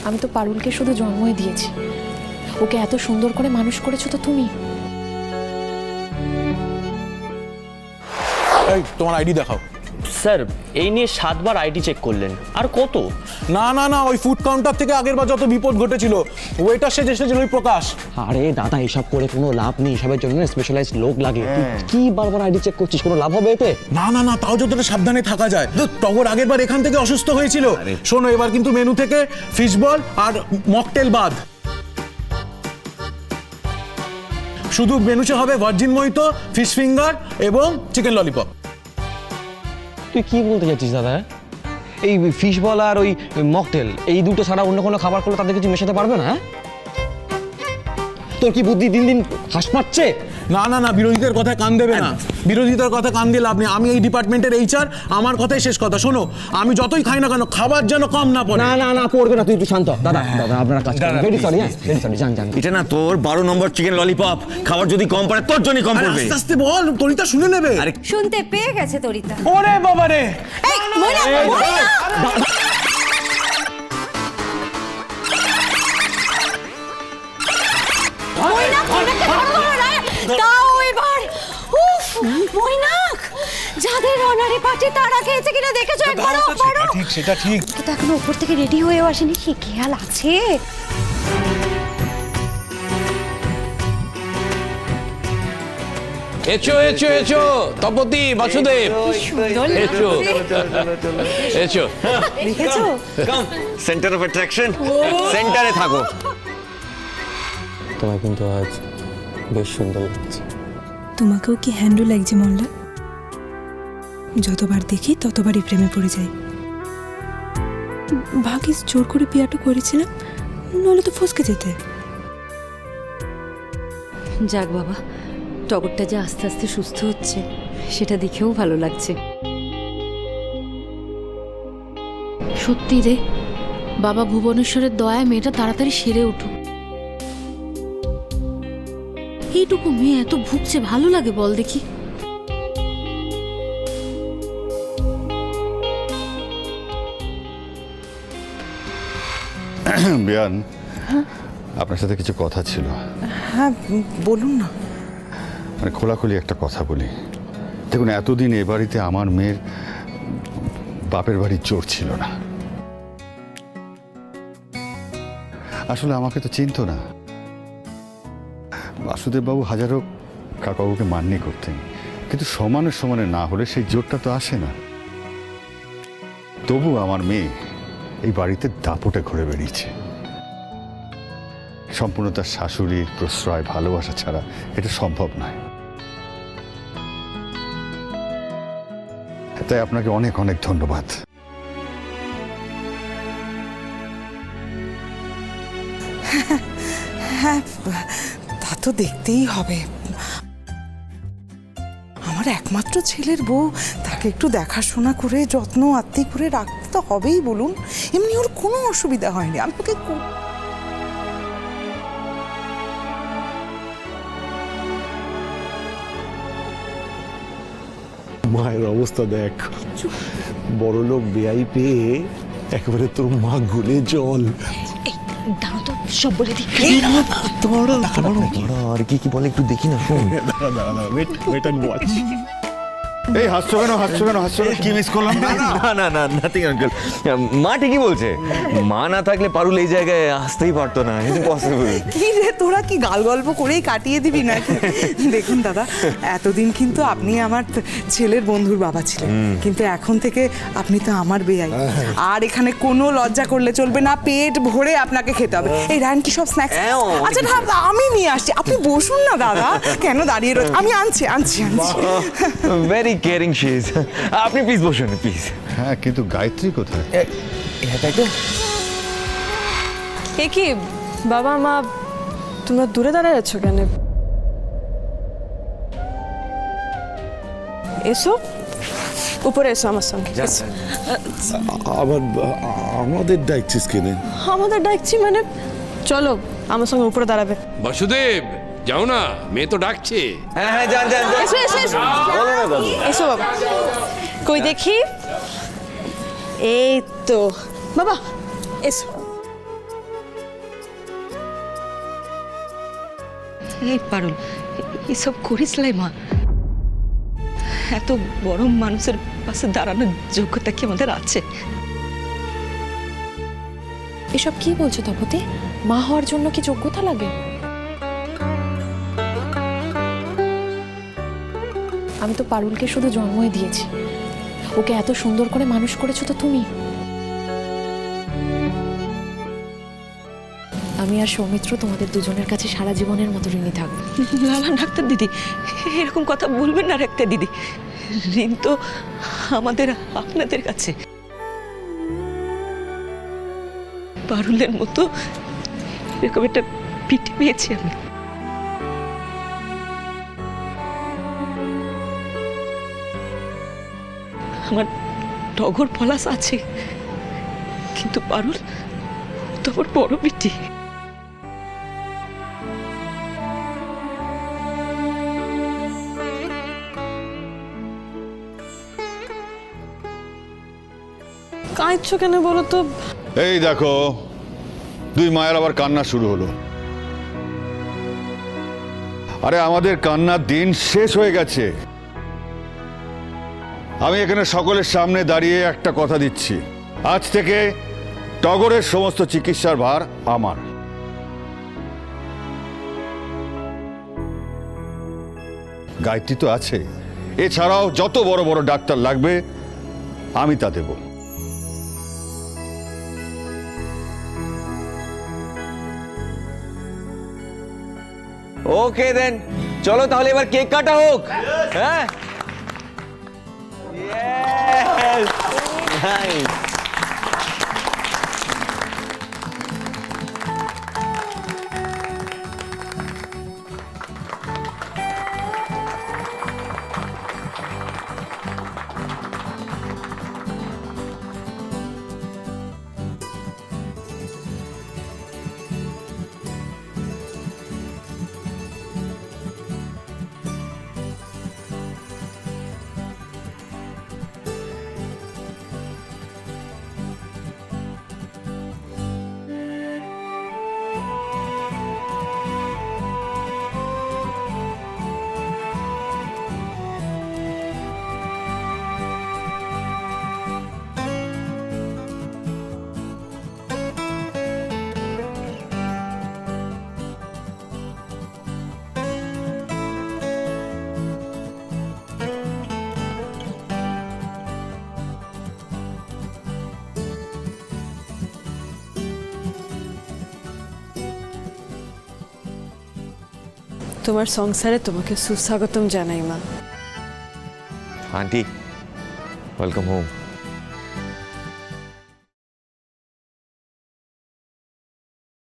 আমি তো পারুলকে শুধু জন্মই দিয়েছি, ওকে এত সুন্দর করে মানুষ করেছো তো তুমি। এই তোমার আইডি দেখাও। স্যার এই নিয়ে 7 বার আইডি চেক করলেন, আর কত? না না না, ওই ফুড কাউন্টার থেকে আগের বার যত বিপদ ঘটেছিল ওয়েটার সে এসেছিল ওই প্রকাশ। আরে দাদা এসব করে কোনো লাভ নেই, এসবের জন্য স্পেশালাইজড লোক লাগে। তুই কি বারবার আইডি চেক করছিস, কোনো লাভ হবে এতে? না না না, তাও যতটা সাবধানে থাকা যায়। টগর আগের বার এখান থেকে অসুস্থ হয়েছিল। শোনো, এবার কিন্তু মেনু থেকে ফিশ বল আর মকটেল বাদ, শুধু মেনুতে হবে ভার্জিন মোহিতো, ফিশ ফিঙ্গার এবং চিকেন ললিপপ। তুই কি বলতে চাচ্ছিস দাদা? এই ফিশ বল আর ওই মকটেল এই দুটো ছাড়া অন্য কোনো খাবার করলে তাদের কিছু মেশাতে পারবে না? তোর কি বুদ্ধি দিন দিন হাস পাচ্ছে? না না না, বিরোধীদের কথায় কান দেবে না, বিরোধীদের কথা কান দিয়ে লাভ নেই। আমি এই ডিপার্টমেন্টের এইচআর, আমার কথাই শেষ কথা। শোনো, আমি যতই খাই না কেন খাবার যেন কম না পড়ে। না না না, পড়বে না, তুই একটু শান্ত। দাদা দাদা আপনারা কাজ করুন। ভেরি সরি, ভেরি সরি, জান জান। এটা না তোর 12 নম্বর চিকেন ললিপপ, খাবার যদি কম পড়ে তোর জন্যই কম পড়বে। আস্তে আস্তে বল, তরিতা শুনে নেবে। শুনতে পেয়ে গেছে তরিতা। ওরে বাবা রে, এই ময়না, ময়না! ময়না, ময়নাকে ধরো না। দাও এবার। উফ, ময়নাক, যাদের অনারে পার্টি তারা খেয়েছে কিনা দেখেছো একবার? ঠিক সেটা ঠিক। তো এখনো উপর থেকে রেডি হয়েও আসেনি, কি খেয়াল আছে? এসো এসো এসো, তপতি, বাসুদেব, এসো এসো। দেখেছো? সেন্টার অফ অ্যাট্রাকশন, সেন্টারে থাকো। তোমায় কিন্তু আজ বেশ সুন্দর লাগছে। তোমাকেও কি হ্যান্ডু লাগছে মল্লা? যতবার দেখি ততবারই প্রেমে পড়ে যাই। ভাগ্যিস জোর করে বিয়াটা করেছিলাম, নইলে তো ফসকে যেতে। যাক বাবা, টগরটা যে আস্তে আস্তে সুস্থ হচ্ছে সেটা দেখেও ভালো লাগছে। সত্যি রে, বাবা ভুবনেশ্বরের দয়ায় মেয়েটা তাড়াতাড়ি সেরে উঠুক। এইটুকু মেয়ে এত ভুগছে, ভালো লাগে বল দেখি? বিয়ান, আপনার সাথে কিছু কথা ছিল। হ্যাঁ বলুন না। মানে খোলাখুলি একটা কথা বলি। দেখুন, এতদিন এ বাড়িতে আমার মেয়ের বাপের বাড়ির জোর ছিল না। আসলে আমাকে তো চিনতো না। বাসুদেববাবু হাজারো কাকাবাবুকে মান্যই করতেন, কিন্তু সমানে সমানে না হলে সেই জোরটা তো আসে না। তবু আমার মেয়ে এই বাড়িতে দাপটে ঘুরে বেরিয়েছে। সম্পূর্ণ তার শাশুড়ির প্রশ্রয় ভালোবাসা ছাড়া এটা সম্ভব নয়। তাই আপনাকে অনেক অনেক ধন্যবাদ। হ্যাঁ, তা তো দেখতেই হবে। আমার একমাত্র ছেলের বউ, তাকে একটু দেখাশোনা করে যত্ন আত্মি করে রাখতে তো হবেই। বলুন, এমনি ওর কোনো অসুবিধা হয়নি। আমি ওকে মায়ের অবস্থা দেখ, বড়লোক বেআই পেয়ে একেবারে তোর মা গুলে জল। দাঁড়ো তো, সব বলে দিই। আর কি কি বলে একটু দেখি না, শোন। এই হাসছো কেন, হাসছো কেন, হাসছো কেন? কি মিস করলাম? না না না, নাথিং আঙ্কেল। মা ঠিকই বলছে, মা না থাকলে পারুল এই জায়গায় আসতেই পারতো না। এটা পসিবল। কি রে, তোরা কি গাল গল্প করেই কাটিয়ে দিবি নাকি? দেখুন দাদা, এতদিন কিন্তু আপনি আমার ছেলের বন্ধুর বাবা ছিলেন, কিন্তু এখন থেকে আপনি তো আমার বেয়াই। আর এখানে কোনো লজ্জা করলে চলবে না, পেট ভরে আপনাকে খেতে হবে। এই রান কি সব স্ন্যাক্স? আচ্ছা না, আমি নিয়ে আসছি, আপনি বসুন না দাদা, কেন দাঁড়িয়ে রয়েছে? আমি আনছি আনছি আনছি। Very caring she is. আপনি প্লিজ বসুন, প্লিজ। হ্যাঁ, কিন্তু গায়ত্রী কোথায়? এ কি বাবা মা, তোমরা দূরে দাঁড়ায় আছো কেন? এসো, উপরে এসো আমার সঙ্গে। আবার আমাদের ডাকছিস কেন? আমাদের ডাকছি মানে? চলো আমার সঙ্গে উপরে দাঁড়াবে। বাসুদেব, যাও না, মেয়ে তো ডাকছে। হ্যাঁ হ্যাঁ, যান যান যান। এসো এসো এসো, এসো বাবা। কই দেখি, এই তো বাবা, এসো। এই পারুল, এসব করিস লাই মা। এত বড় মানুষের পাশে দাঁড়ানোর যোগ্যতা কি আমাদের আছে? এসব কি বলছো তপতি? মা হওয়ার জন্য কি যোগ্যতা লাগে? আমি তো পারুলকে শুধু জন্মই দিয়েছি, ওকে এত সুন্দর করে মানুষ করেছো তো তুমি। আমি আর সৌমিত্র তোমাদের দুজনের কাছে সারা জীবনের মতো ঋণী থাকবো। না না ডাক্তার দিদি, এরকম কথা বলবেন না ডাক্তার দিদি। ঋণ তো আমাদের আপনাদের কাছে। পারুলের মতো এরকম একটা পিঠে পেয়েছি আমি। আমার টগর পলাশ আছে, কিন্তু পারুল তো আমার বড় পিঠি। কাঁদছো কেন বলো তো? এই দেখো, দুই মায়ের আবার কান্না শুরু হলো। আরে আমাদের কান্নার দিন শেষ হয়ে গেছে। আমি এখানে সকলের সামনে দাঁড়িয়ে একটা কথা দিচ্ছি, আজ থেকে টগরের সমস্ত চিকিৎসার ভার আমার। গায়ত্রী তো আছে, এছাড়াও যত বড় বড় ডাক্তার লাগবে আমি তা দেব। ওকে দেন, চলো তাহলে এবার কেক কাটা হোক। হ্যাঁ, নাইস। তোমার সংসারে তোমাকে সুস্বাগতম জানাই মা। Aunty, welcome home.